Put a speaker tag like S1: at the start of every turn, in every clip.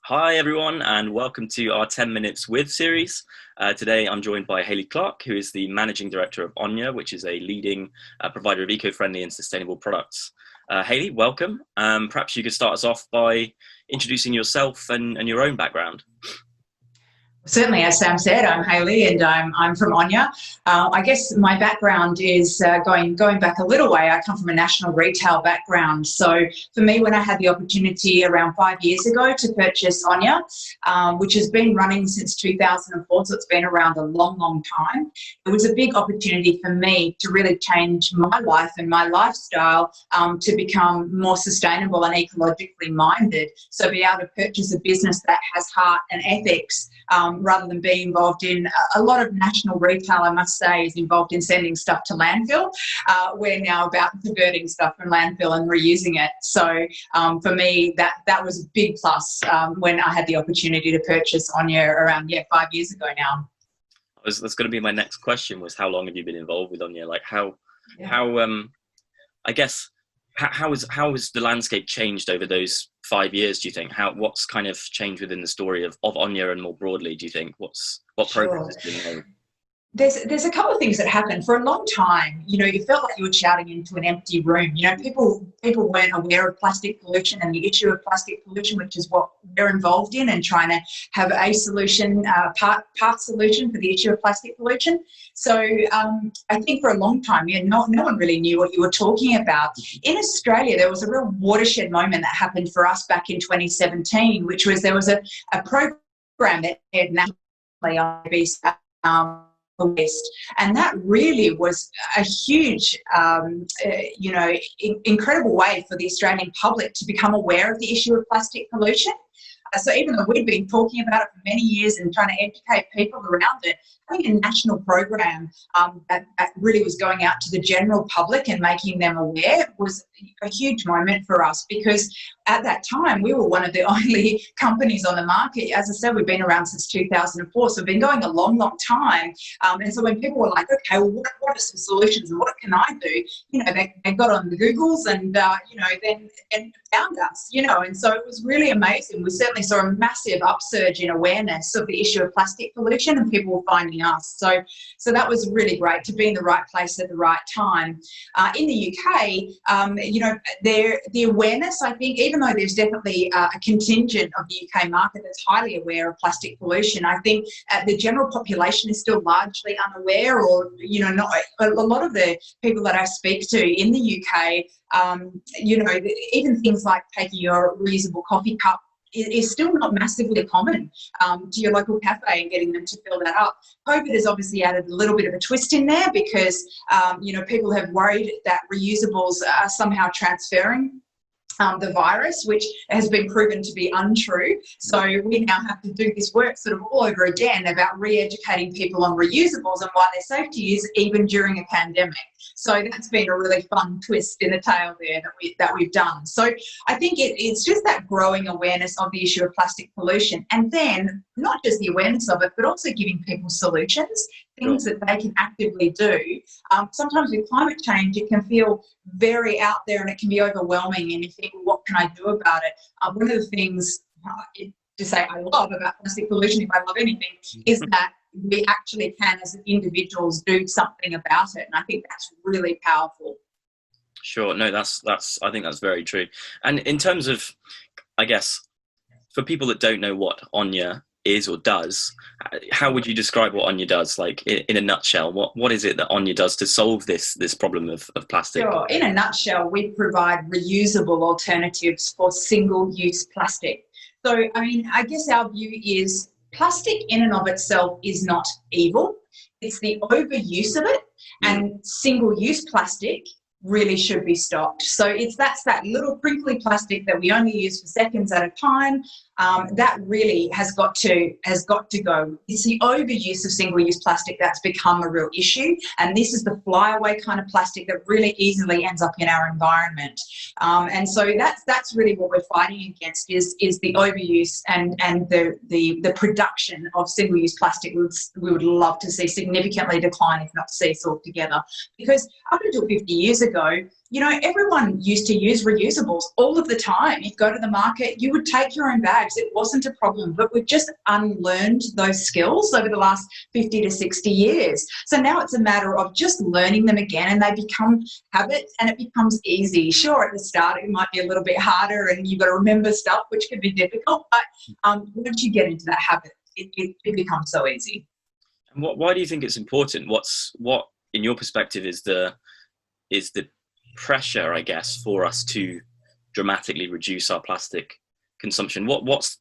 S1: Hi everyone, and welcome to our 10 Minutes With series. Today I'm joined by Hayley Clarke, who is the Managing Director of Onya, which is a leading provider of eco-friendly and sustainable products. Hayley, welcome. Perhaps you could start us off by introducing yourself and your own background.
S2: Certainly, as Sam said, I'm Hayley and I'm from Onya. I guess my background is going back a little way. I come from a national retail background. So for me, when I had the opportunity around 5 years ago to purchase Onya, which has been running since 2004, so it's been around a long, long time, it was a big opportunity for me to really change my life and my lifestyle to become more sustainable and ecologically minded. So be able to purchase a business that has heart and ethics, rather than being involved in a lot of national retail, I must say, is involved in sending stuff to landfill. We're now about converting stuff from landfill and reusing it. So for me, that was a big plus when I had the opportunity to purchase Onya around 5 years ago now.
S1: That's going to be my next question, was how long have you been involved with Onya? Like I guess, how has the landscape changed over those 5 years, do you think? What's kind of changed within the story of Onya and more broadly, do you think? What progress has been made?
S2: There's a couple of things that happened. For a long time, you felt like you were shouting into an empty room. People weren't aware of plastic pollution and the issue of plastic pollution, which is what we're involved in, and trying to have a solution, part solution for the issue of plastic pollution. So I think for a long time, no one really knew what you were talking about. In Australia, there was a real watershed moment that happened for us back in 2017, which was there was a program that aired nationally on BBC, West, and that really was a huge incredible way for the Australian public to become aware of the issue of plastic pollution. So even though we've been talking about it for many years and trying to educate people around it, having a national program that really was going out to the general public and making them aware was a huge moment for us, because at that time we were one of the only companies on the market. As I said, we've been around since 2004, so we've been going a long, long time. And so when people were like, okay, well, what are some solutions and what can I do? They got on the Googles and then found us, and so it was really amazing. We certainly saw a massive upsurge in awareness of the issue of plastic pollution, and people were finding us. So that was really great to be in the right place at the right time. In the UK, the awareness, I think, even though there's definitely a contingent of the UK market that's highly aware of plastic pollution, I think the general population is still largely unaware, or not. A lot of the people that I speak to in the UK, even things like taking your reusable coffee cup is still not massively common to your local cafe and getting them to fill that up. COVID has obviously added a little bit of a twist in there, because people have worried that reusables are somehow transferring the virus, which has been proven to be untrue. So we now have to do this work sort of all over again about re-educating people on reusables and why they're safe to use even during a pandemic. So that's been a really fun twist in the tail there that we've done. So I think it's just that growing awareness of the issue of plastic pollution, and then not just the awareness of it, but also giving people solutions, things that they can actively do. Sometimes with climate change, it can feel very out there and it can be overwhelming, and you think, well, what can I do about it? One of the things to say I love about plastic pollution, if I love anything, is that we actually can, as individuals, do something about it, and I think that's really powerful.
S1: Sure, no, I think that's very true. And in terms of, I guess, for people that don't know what Onya is or does, how would you describe what Onya does, like in a nutshell? What is it that Onya does to solve this problem of plastic?
S2: Sure. In a nutshell, we provide reusable alternatives for single-use plastic. So, I guess our view is plastic in and of itself is not evil. It's the overuse of it, and single-use plastic really should be stopped. So that's that little crinkly plastic that we only use for seconds at a time. That really has got to go. It's the overuse of single-use plastic that's become a real issue, and this is the flyaway kind of plastic that really easily ends up in our environment. And so that's really what we're fighting against is the overuse and the production of single-use plastic. We would love to see significantly decline, if not cease altogether, because up until 50 years ago, you know, everyone used to use reusables all of the time. You'd go to the market, you would take your own bags. It wasn't a problem, but we've just unlearned those skills over the last 50 to 60 years. So now it's a matter of just learning them again, and they become habits, and it becomes easy. Sure, at the start it might be a little bit harder and you've got to remember stuff, which can be difficult, but once you get into that habit, it becomes so easy.
S1: And why do you think it's important? What, in your perspective, is the pressure, I guess, for us to dramatically reduce our plastic consumption? What's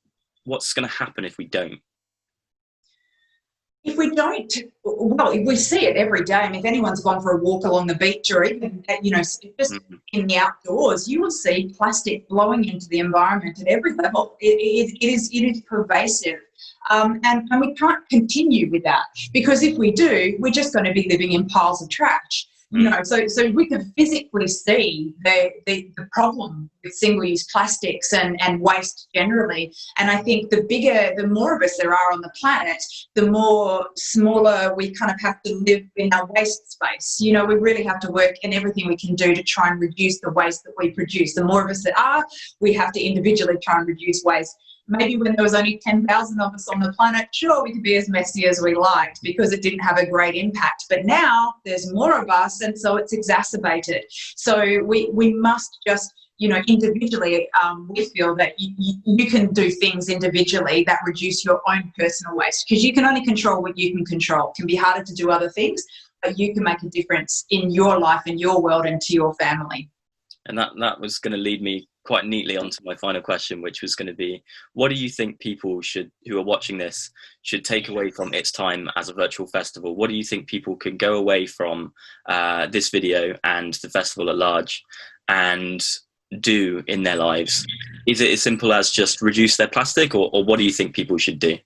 S1: going to happen if we don't?
S2: If we don't, well, we see it every day. I mean, if anyone's gone for a walk along the beach or even, you know, just in the outdoors, you will see plastic blowing into the environment at every level. It is pervasive. And we can't continue with that, because if we do, we're just going to be living in piles of trash. You know, so we can physically see the problem with single-use plastics and waste generally. And I think the more of us there are on the planet, the more smaller we kind of have to live in our waste space. You know, we really have to work in everything we can do to try and reduce the waste that we produce. The more of us that are, we have to individually try and reduce waste. Maybe when there was only 10,000 of us on the planet, sure, we could be as messy as we liked because it didn't have a great impact. But now there's more of us, and so it's exacerbated. So we must just, you know, individually, we feel that you can do things individually that reduce your own personal waste, because you can only control what you can control. It can be harder to do other things, but you can make a difference in your life, in your world, and to your family.
S1: And that was going to lead me quite neatly onto my final question, which was going to be, what do you think people who are watching this should take away from its time as a virtual festival? What do you think people can go away from this video and the festival at large and do in their lives? Is it as simple as just reduce their plastic, or what do you think people should do?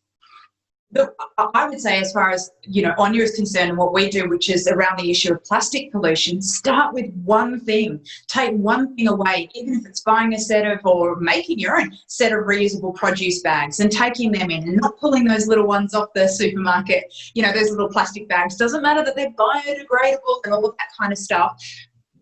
S2: Look, I would say, as far as, you know, Onya is concerned, and what we do, which is around the issue of plastic pollution, start with one thing. Take one thing away, even if it's buying a set of, or making your own set of reusable produce bags and taking them in, and not pulling those little ones off the supermarket, you know, those little plastic bags. Doesn't matter that they're biodegradable and all of that kind of stuff.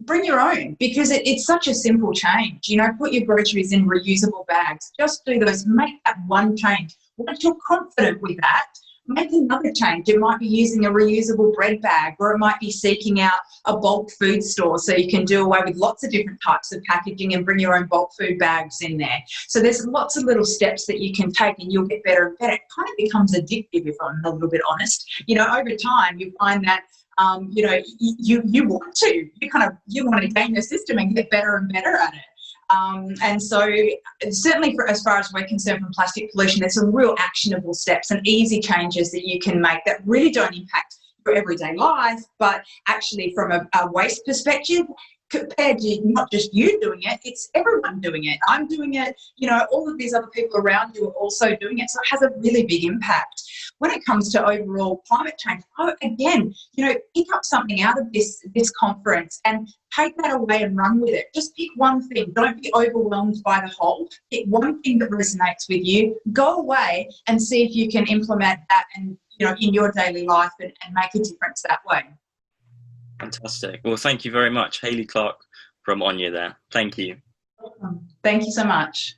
S2: Bring your own, because it's such a simple change. You know, put your groceries in reusable bags. Just do those. Make that one change. Once you're confident with that, make another change. It might be using a reusable bread bag, or it might be seeking out a bulk food store so you can do away with lots of different types of packaging and bring your own bulk food bags in there. So there's lots of little steps that you can take, and you'll get better and better. It kind of becomes addictive, if I'm a little bit honest. You know, over time you find that you know, you want to game the system and get better and better at it. And so certainly, as far as we're concerned, from plastic pollution, there's some real actionable steps and easy changes that you can make that really don't impact your everyday life, but actually from a waste perspective, compared to not just you doing it, it's everyone doing it. I'm doing it, you know, all of these other people around you are also doing it. So it has a really big impact. When it comes to overall climate change, again, you know, pick up something out of this conference and take that away and run with it. Just pick one thing. Don't be overwhelmed by the whole. Pick one thing that resonates with you. Go away and see if you can implement that, and, you know, in your daily life, and make a difference that way.
S1: Fantastic. Well, thank you very much, Hayley Clarke from Onya there. Thank you.
S2: Welcome. Thank you so much.